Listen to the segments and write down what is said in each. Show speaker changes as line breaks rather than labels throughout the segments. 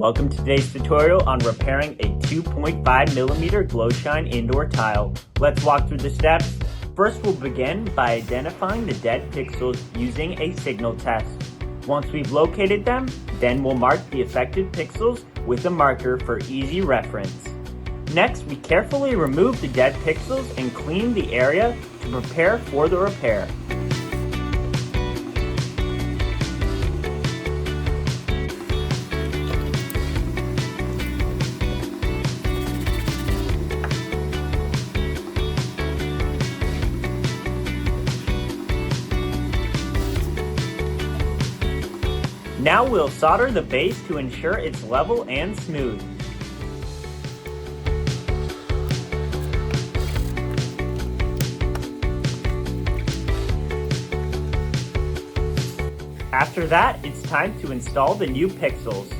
Welcome to today's tutorial on repairing a 2.5mm Gloshine indoor tile. Let's walk through the steps. First, we'll begin by identifying the dead pixels using a signal test. Once we've located them, then we'll mark the affected pixels with a marker for easy reference. Next, we carefully remove the dead pixels and clean the area to prepare for the repair. Now we'll solder the base to ensure it's level and smooth. After that, it's time to install the new pixels,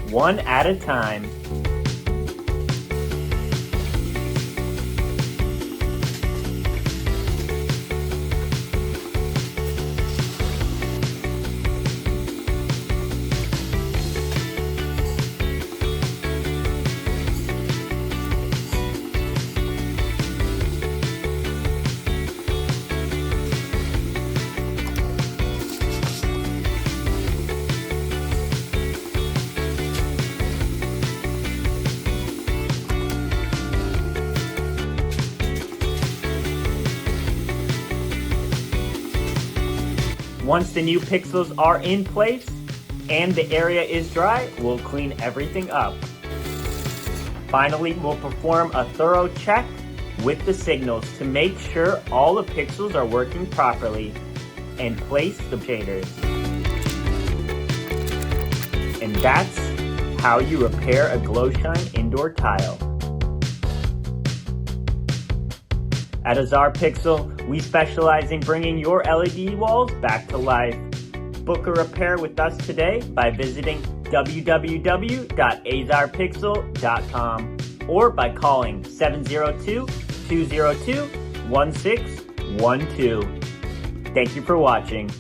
one at a time. Once the new pixels are in place and the area is dry, we'll clean everything up. Finally, we'll perform a thorough check with the signals to make sure all the pixels are working properly and place the shaders. And that's how you repair a Gloshine indoor tile. At Azar Pixel, we specialize in bringing your LED walls back to life. Book a repair with us today by visiting www.azarpixel.com or by calling 702-202-1612. Thank you for watching.